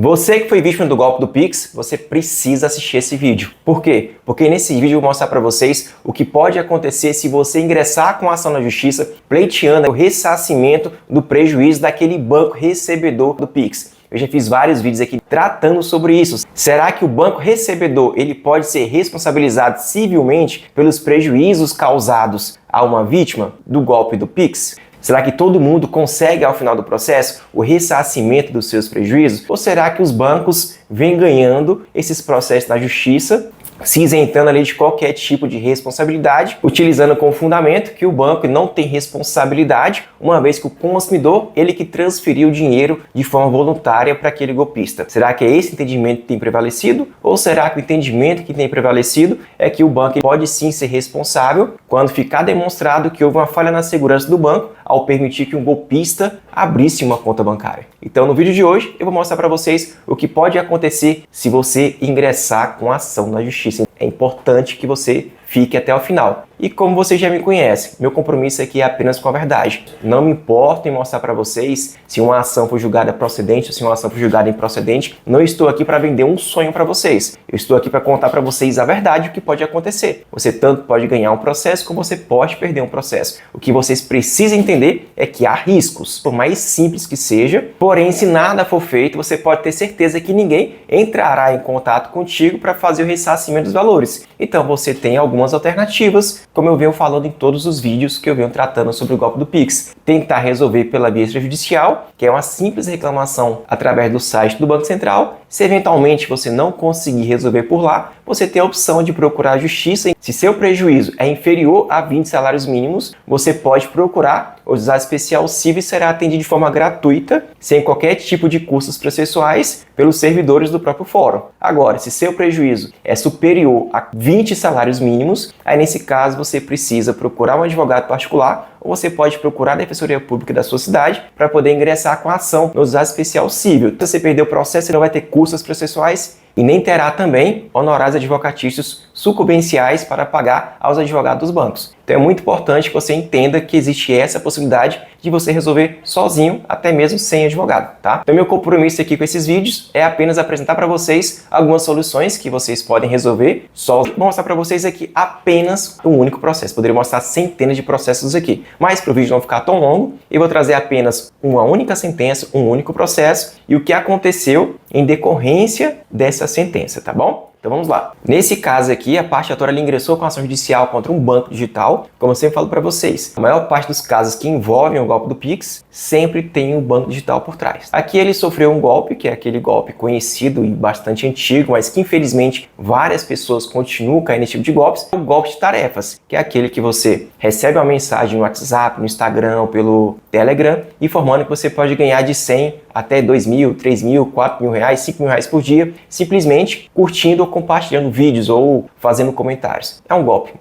Você que foi vítima do golpe do Pix, você precisa assistir esse vídeo. Por quê? Porque nesse vídeo eu vou mostrar para vocês o que pode acontecer se você ingressar com a ação na justiça pleiteando o ressarcimento do prejuízo daquele banco recebedor do Pix. Eu já fiz vários vídeos aqui tratando sobre isso. Será que o banco recebedor ele pode ser responsabilizado civilmente pelos prejuízos causados a uma vítima do golpe do Pix? Será que todo mundo consegue, ao final do processo, o ressarcimento dos seus prejuízos? Ou será que os bancos vêm ganhando esses processos na justiça, se isentando ali de qualquer tipo de responsabilidade, utilizando como fundamento que o banco não tem responsabilidade, uma vez que o consumidor, ele que transferiu o dinheiro de forma voluntária para aquele golpista? Será que é esse entendimento que tem prevalecido? Ou será que o entendimento que tem prevalecido é que o banco pode sim ser responsável quando ficar demonstrado que houve uma falha na segurança do banco ao permitir que um golpista abrisse uma conta bancária? Então, no vídeo de hoje, eu vou mostrar para vocês o que pode acontecer se você ingressar com ação na justiça. É importante que você fique até o final. E como você já me conhece, meu compromisso aqui é apenas com a verdade. Não me importo em mostrar para vocês se uma ação foi julgada procedente ou se uma ação foi julgada improcedente. Não estou aqui para vender um sonho para vocês. Eu estou aqui para contar para vocês a verdade, o que pode acontecer. Você tanto pode ganhar um processo como você pode perder um processo. O que vocês precisam entender é que há riscos, por mais simples que seja. Porém, se nada for feito, você pode ter certeza que ninguém entrará em contato contigo para fazer o ressarcimento dos valores. Então, você tem algumas alternativas, como eu venho falando em todos os vídeos que eu venho tratando sobre o golpe do Pix. Tentar resolver pela via extrajudicial, que é uma simples reclamação através do site do Banco Central. Se eventualmente você não conseguir resolver por lá, você tem a opção de procurar a justiça. Se seu prejuízo é inferior a 20 salários mínimos, você pode procurar o juizado especial civil e será atendido de forma gratuita, sem qualquer tipo de custos processuais, pelos servidores do próprio fórum. Agora, se seu prejuízo é superior a 20 salários mínimos, aí nesse caso você precisa procurar um advogado particular ou você pode procurar a Defensoria Pública da sua cidade para poder ingressar com a ação no juizado especial civil. Se você perder o processo, você não vai ter custos processuais e nem terá também honorários advocatícios sucumbenciais para pagar aos advogados dos bancos. Então é muito importante que você entenda que existe essa possibilidade de você resolver sozinho, até mesmo sem advogado, tá? Então meu compromisso aqui com esses vídeos é apenas apresentar para vocês algumas soluções que vocês podem resolver só. Vou mostrar para vocês aqui apenas um único processo. Poderia mostrar centenas de processos aqui, mas para o vídeo não ficar tão longo, eu vou trazer apenas uma única sentença, um único processo e o que aconteceu em decorrência dessa sentença, tá bom? Então vamos lá. Nesse caso aqui, a parte atora ingressou com ação judicial contra um banco digital. Como eu sempre falo para vocês, a maior parte dos casos que envolvem o golpe do Pix sempre tem um banco digital por trás. Aqui ele sofreu um golpe, que é aquele golpe conhecido e bastante antigo, mas que infelizmente várias pessoas continuam caindo nesse tipo de golpes. O golpe de tarefas, que é aquele que você recebe uma mensagem no WhatsApp, no Instagram ou pelo Telegram, informando que você pode ganhar de 100 até 2 mil, 3 mil, 4 mil reais, 5 mil reais por dia, simplesmente curtindo ou compartilhando vídeos ou fazendo comentários. É um golpe.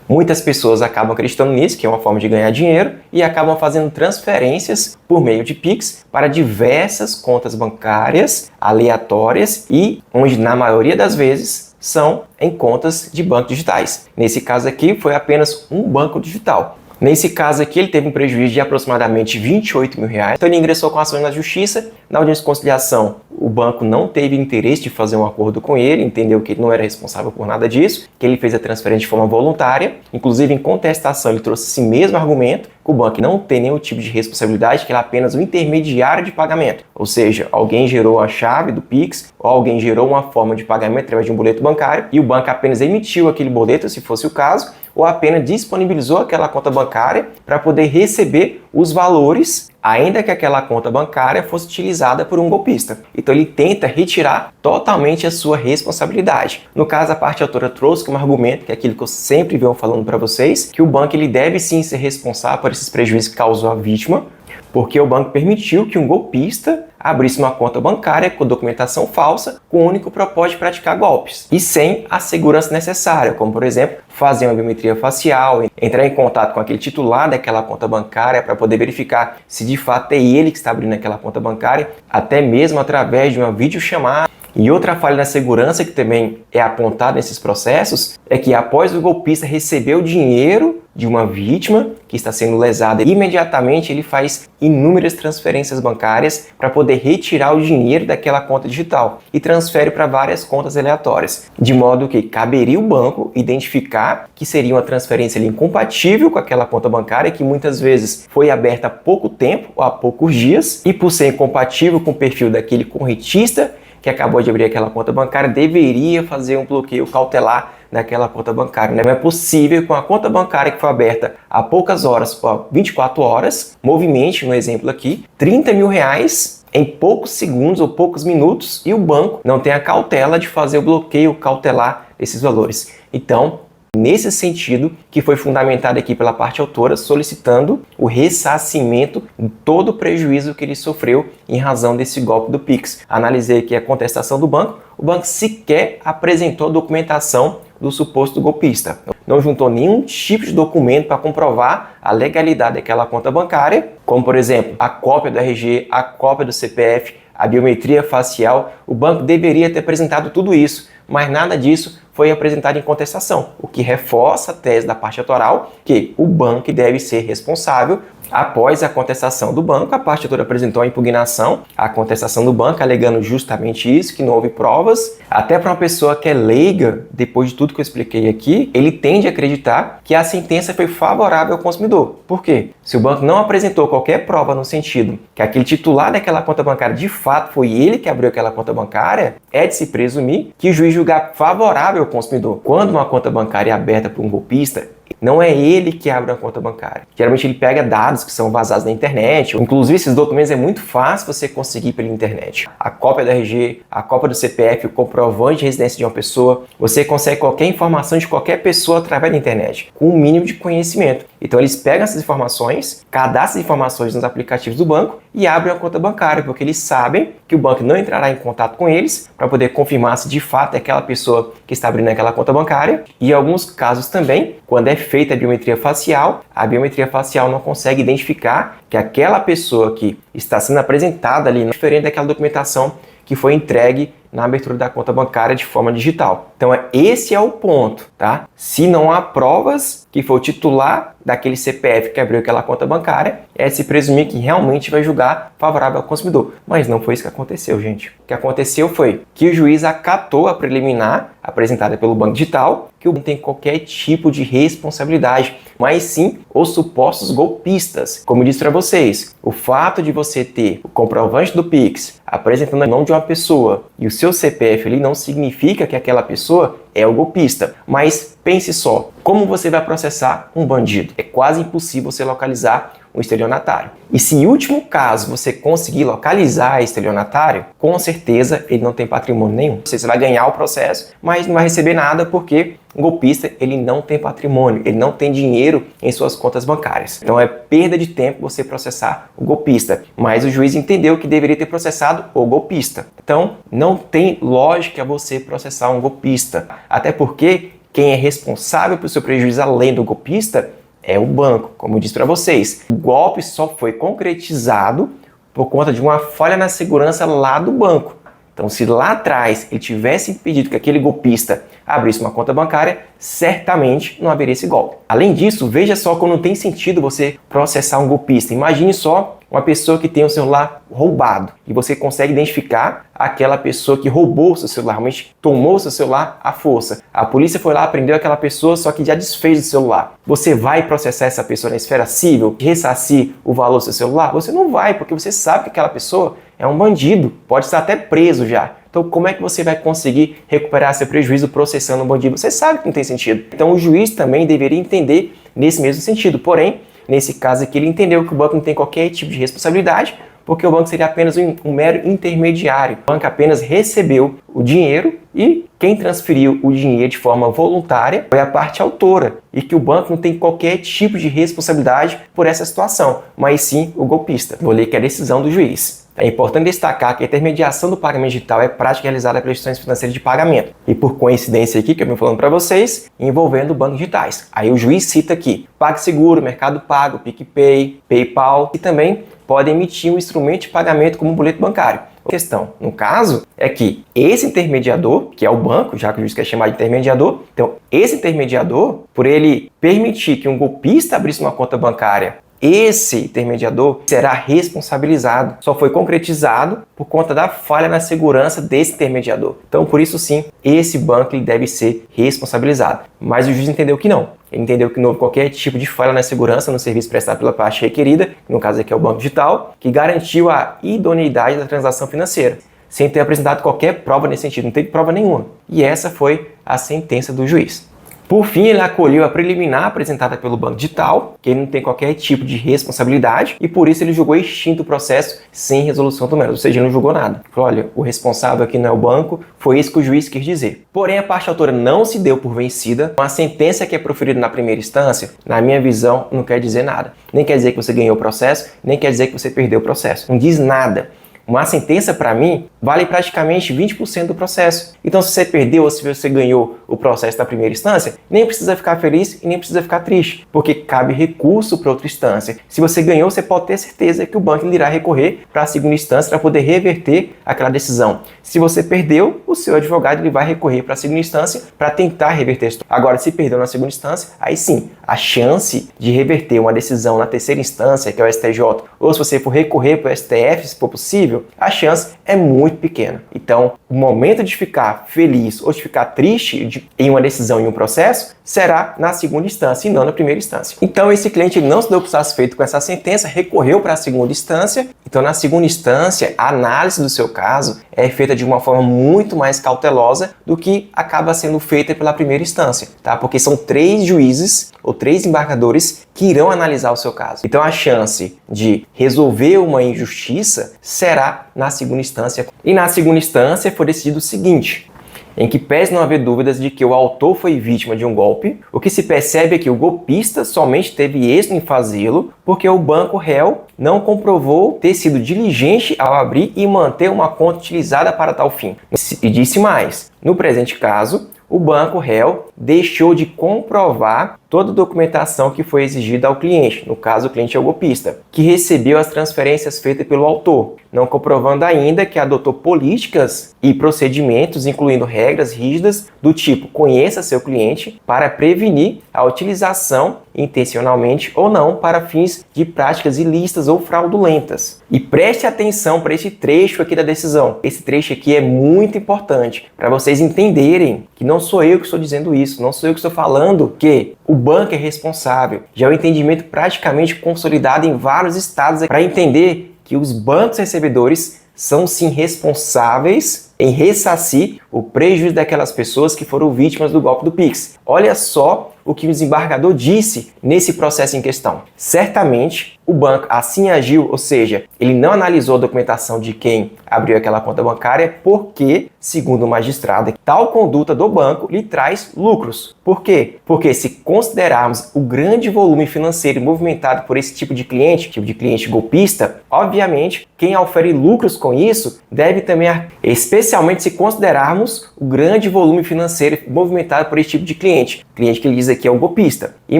Muitas pessoas acabam acreditando nisso, que é uma forma de ganhar dinheiro, e acabam fazendo transferências por meio de Pix para diversas contas bancárias aleatórias e onde, na maioria das vezes, são em contas de bancos digitais. Nesse caso aqui, foi apenas um banco digital. Nesse caso aqui, ele teve um prejuízo de aproximadamente 28 mil reais. Então ele ingressou com ação na justiça. Na audiência de conciliação, o banco não teve interesse de fazer um acordo com ele, entendeu que ele não era responsável por nada disso, que ele fez a transferência de forma voluntária. Inclusive, em contestação, ele trouxe esse mesmo argumento, que o banco não tem nenhum tipo de responsabilidade, que ele é apenas um intermediário de pagamento. Ou seja, alguém gerou a chave do Pix, ou alguém gerou uma forma de pagamento através de um boleto bancário, e o banco apenas emitiu aquele boleto, se fosse o caso, ou apenas disponibilizou aquela conta bancária para poder receber os valores, ainda que aquela conta bancária fosse utilizada por um golpista. Então ele tenta retirar totalmente a sua responsabilidade. No caso, a parte autora trouxe como argumento, que é aquilo que eu sempre venho falando para vocês, que o banco ele deve sim ser responsável por esses prejuízos que causou a vítima, porque o banco permitiu que um golpista abrisse uma conta bancária com documentação falsa, com o único propósito de praticar golpes, e sem a segurança necessária, como por exemplo, fazer uma biometria facial, entrar em contato com aquele titular daquela conta bancária para poder verificar se de fato é ele que está abrindo aquela conta bancária, até mesmo através de uma videochamada. E outra falha na segurança que também é apontada nesses processos é que após o golpista receber o dinheiro de uma vítima que está sendo lesada. Imediatamente ele faz inúmeras transferências bancárias para poder retirar o dinheiro daquela conta digital e transfere para várias contas aleatórias, de modo que caberia o banco identificar que seria uma transferência ali incompatível com aquela conta bancária que muitas vezes foi aberta há pouco tempo ou há poucos dias, e por ser incompatível com o perfil daquele correntista que acabou de abrir aquela conta bancária, deveria fazer um bloqueio cautelar naquela conta bancária. Não é possível com a conta bancária que foi aberta há poucas horas, 24 horas, movimente, no exemplo aqui, 30 mil reais em poucos segundos ou poucos minutos, e o banco não tem a cautela de fazer o bloqueio cautelar desses valores. Então, nesse sentido, que foi fundamentado aqui pela parte autora, solicitando o ressarcimento de todo o prejuízo que ele sofreu em razão desse golpe do Pix. Analisei aqui a contestação do banco, o banco sequer apresentou documentação do suposto golpista. Não juntou nenhum tipo de documento para comprovar a legalidade daquela conta bancária, como por exemplo, a cópia do RG, a cópia do CPF, a biometria facial. O banco deveria ter apresentado tudo isso, mas nada disso foi apresentado em contestação, o que reforça a tese da parte autoral que o banco deve ser responsável. Após a contestação do banco, a parte autora apresentou a impugnação à contestação do banco, alegando justamente isso, que não houve provas. Até para uma pessoa que é leiga, depois de tudo que eu expliquei aqui, ele tende a acreditar que a sentença foi favorável ao consumidor. Por quê? Se o banco não apresentou qualquer prova no sentido que aquele titular daquela conta bancária de fato foi ele que abriu aquela conta bancária, é de se presumir que o juiz julgar favorável ao consumidor. Quando uma conta bancária é aberta por um golpista, não é ele que abre a conta bancária. Geralmente ele pega dados que são vazados na internet. Inclusive, esses documentos é muito fácil você conseguir pela internet. A cópia do RG, a cópia do CPF, o comprovante de residência de uma pessoa. Você consegue qualquer informação de qualquer pessoa através da internet, com um mínimo de conhecimento. Então eles pegam essas informações, cadastram as informações nos aplicativos do banco e abrem a conta bancária, porque eles sabem que o banco não entrará em contato com eles para poder confirmar se de fato é aquela pessoa que está abrindo aquela conta bancária. E em alguns casos também, quando é feita a biometria facial não consegue identificar que aquela pessoa que está sendo apresentada ali não é diferente daquela documentação que foi entregue na abertura da conta bancária de forma digital. Então esse é o ponto, tá? Se não há provas que foi o titular daquele CPF que abriu aquela conta bancária, é de se presumir que realmente vai julgar favorável ao consumidor. Mas não foi isso que aconteceu, gente. O que aconteceu foi que o juiz acatou a preliminar apresentada pelo Banco Digital, que o banco não tem qualquer tipo de responsabilidade, mas sim os supostos golpistas. Como eu disse para vocês, o fato de você ter o comprovante do Pix apresentando o nome de uma pessoa e o seu CPF ali não significa que aquela pessoa é o golpista. Mas pense só, como você vai processar um bandido? É quase impossível você localizar um estelionatário. E se em último caso você conseguir localizar estelionatário, com certeza ele não tem patrimônio nenhum. Você vai ganhar o processo, mas não vai receber nada porque o golpista ele não tem patrimônio, ele não tem dinheiro em suas contas bancárias. Então é perda de tempo você processar o golpista. Mas o juiz entendeu que deveria ter processado o golpista. Então não tem lógica você processar um golpista. Até porque quem é responsável pelo seu prejuízo além do golpista é o banco, como eu disse para vocês. O golpe só foi concretizado por conta de uma falha na segurança lá do banco. Então, se lá atrás ele tivesse impedido que aquele golpista abrisse uma conta bancária, certamente não haveria esse golpe. Além disso, veja só como não tem sentido você processar um golpista. Imagine só uma pessoa que tem o celular roubado e você consegue identificar aquela pessoa que roubou o seu celular, realmente tomou o seu celular à força. A polícia foi lá, prendeu aquela pessoa, só que já desfez o celular. Você vai processar essa pessoa na esfera civil, ressarcir o valor do seu celular? Você não vai, porque você sabe que aquela pessoa é um bandido, pode estar até preso já. Então, como é que você vai conseguir recuperar seu prejuízo processando um bandido? Você sabe que não tem sentido. Então, o juiz também deveria entender nesse mesmo sentido. Porém, nesse caso aqui, ele entendeu que o banco não tem qualquer tipo de responsabilidade, porque o banco seria apenas um mero intermediário. O banco apenas recebeu o dinheiro e quem transferiu o dinheiro de forma voluntária foi a parte autora, e que o banco não tem qualquer tipo de responsabilidade por essa situação, mas sim o golpista. Vou ler que é a decisão do juiz. É importante destacar que a intermediação do pagamento digital é prática realizada pelas instituições financeiras de pagamento. E por coincidência aqui, que eu venho falando para vocês, envolvendo bancos digitais. Aí o juiz cita aqui PagSeguro, Mercado Pago, PicPay, PayPal e também podem emitir um instrumento de pagamento como um boleto bancário. A questão, no caso, é que esse intermediador, que é o banco, já que o juiz quer chamar de intermediador, então esse intermediador, por ele permitir que um golpista abrisse uma conta bancária, esse intermediador será responsabilizado. Só foi concretizado por conta da falha na segurança desse intermediador. Então, por isso sim, esse banco ele deve ser responsabilizado. Mas o juiz entendeu que não. Ele entendeu que não houve qualquer tipo de falha na segurança no serviço prestado pela parte requerida, no caso aqui é o Banco Digital, que garantiu a idoneidade da transação financeira, sem ter apresentado qualquer prova nesse sentido, não teve prova nenhuma. E essa foi a sentença do juiz. Por fim, ele acolheu a preliminar apresentada pelo Banco Digital, que ele não tem qualquer tipo de responsabilidade, e por isso ele julgou extinto o processo sem resolução do mérito, ou seja, ele não julgou nada. Falou, olha, o responsável aqui não é o banco, foi isso que o juiz quis dizer. Porém, a parte autora não se deu por vencida. Uma sentença que é proferida na primeira instância, na minha visão, não quer dizer nada. Nem quer dizer que você ganhou o processo, nem quer dizer que você perdeu o processo. Não diz nada. Uma sentença, para mim, vale praticamente 20% do processo. Então, se você perdeu ou se você ganhou o processo da primeira instância, nem precisa ficar feliz e nem precisa ficar triste, porque cabe recurso para outra instância. Se você ganhou, você pode ter certeza que o banco irá recorrer para a segunda instância para poder reverter aquela decisão. Se você perdeu, o seu advogado ele vai recorrer para a segunda instância para tentar reverter isso. Agora, se perdeu na segunda instância, aí sim, a chance de reverter uma decisão na terceira instância, que é o STJ, ou se você for recorrer para o STF, se for possível, a chance é muito pequena. Então, o momento de ficar feliz ou de ficar triste em uma decisão, em um processo, será na segunda instância e não na primeira instância. Então, esse cliente não se deu por satisfeito com essa sentença, recorreu para a segunda instância. Então, na segunda instância, a análise do seu caso é feita de uma forma muito mais cautelosa do que acaba sendo feita pela primeira instância, tá? Porque são 3 juízes ou 3 embargadores que irão analisar o seu caso. Então, a chance de resolver uma injustiça será na segunda instância. E na segunda instância foi decidido o seguinte: em que pese não haver dúvidas de que o autor foi vítima de um golpe, o que se percebe é que o golpista somente teve êxito em fazê-lo porque o banco réu não comprovou ter sido diligente ao abrir e manter uma conta utilizada para tal fim. E disse mais: no presente caso, o banco réu deixou de comprovar toda a documentação que foi exigida ao cliente, no caso o cliente é o golpista, que recebeu as transferências feitas pelo autor, não comprovando ainda que adotou políticas e procedimentos, incluindo regras rígidas do tipo conheça seu cliente para prevenir a utilização, intencionalmente ou não, para fins de práticas ilícitas ou fraudulentas. E preste atenção para esse trecho aqui da decisão. Esse trecho aqui é muito importante para vocês entenderem que não sou eu que estou dizendo isso, não sou eu que estou falando que o banco é responsável. Já é um entendimento praticamente consolidado em vários estados para entender que os bancos recebedores são sim responsáveis em ressarcir o prejuízo daquelas pessoas que foram vítimas do golpe do Pix. Olha só o que o desembargador disse nesse processo em questão. Certamente o banco assim agiu, ou seja, ele não analisou a documentação de quem abriu aquela conta bancária porque, segundo o magistrado, tal conduta do banco lhe traz lucros. Por quê? Porque se considerarmos o grande volume financeiro movimentado por esse tipo de cliente golpista, obviamente quem ofere lucros com isso deve também, especialmente se considerarmos o grande volume financeiro movimentado por esse tipo de cliente que ele diz aqui é o golpista. E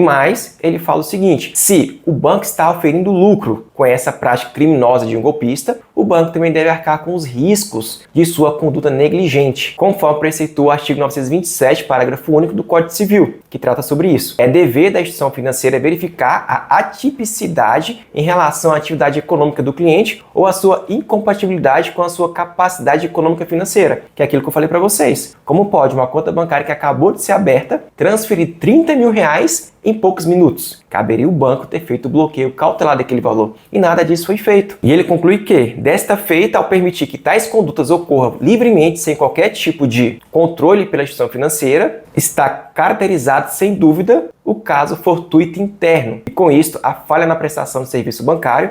mais, ele fala o seguinte: se o banco está oferindo lucro com essa prática criminosa de um golpista, o banco também deve arcar com os riscos de sua conduta negligente, conforme preceitua o artigo 927, parágrafo único do Código Civil, que trata sobre isso. É dever da instituição financeira verificar a atipicidade em relação à atividade econômica do cliente ou a sua incompatibilidade com a sua capacidade econômica financeira, que é aquilo que eu falei para vocês. Como pode uma conta bancária que acabou de ser aberta transferir 30 mil reais em poucos minutos? Caberia o banco ter feito o bloqueio cautelar daquele valor. E nada disso foi feito. E ele conclui que, desta feita, ao permitir que tais condutas ocorram livremente, sem qualquer tipo de controle pela instituição financeira, está caracterizado, sem dúvida, o caso fortuito interno. E com isto, a falha na prestação de serviço bancário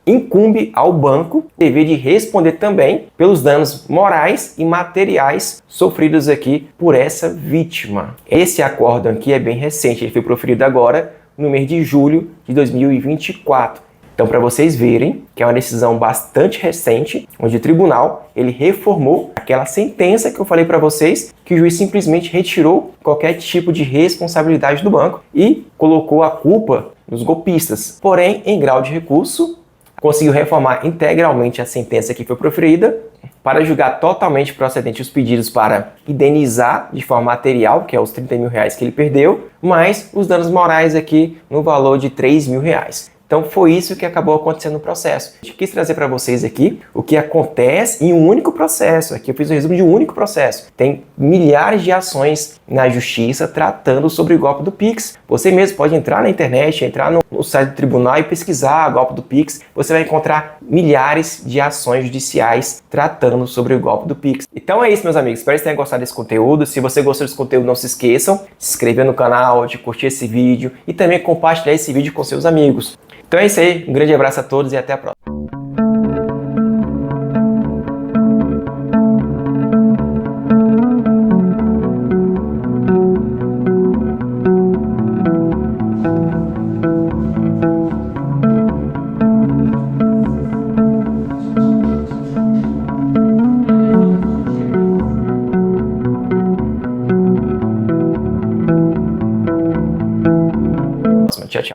incumbe ao banco o dever de responder também pelos danos morais e materiais sofridos aqui por essa vítima. Esse acórdão aqui é bem recente, ele foi proferido agora no mês de julho de 2024. Então, para vocês verem que é uma decisão bastante recente, onde o tribunal ele reformou aquela sentença que eu falei para vocês, que o juiz simplesmente retirou qualquer tipo de responsabilidade do banco e colocou a culpa nos golpistas. Porém, em grau de recurso, conseguiu reformar integralmente a sentença que foi proferida para julgar totalmente procedente os pedidos para indenizar de forma material, que é os 30 mil reais que ele perdeu, mais os danos morais aqui no valor de 3 mil reais. Então foi isso que acabou acontecendo no processo. Eu quis trazer para vocês aqui o que acontece em um único processo. Aqui eu fiz um resumo de um único processo. Tem milhares de ações na justiça tratando sobre o golpe do Pix. Você mesmo pode entrar na internet, entrar no site do tribunal e pesquisar golpe do Pix. Você vai encontrar milhares de ações judiciais tratando sobre o golpe do Pix. Então é isso, meus amigos. Espero que vocês tenham gostado desse conteúdo. Se você gostou desse conteúdo, não se esqueçam de se inscrever no canal, de curtir esse vídeo e também compartilhar esse vídeo com seus amigos. Então é isso aí, um grande abraço a todos e até a próxima.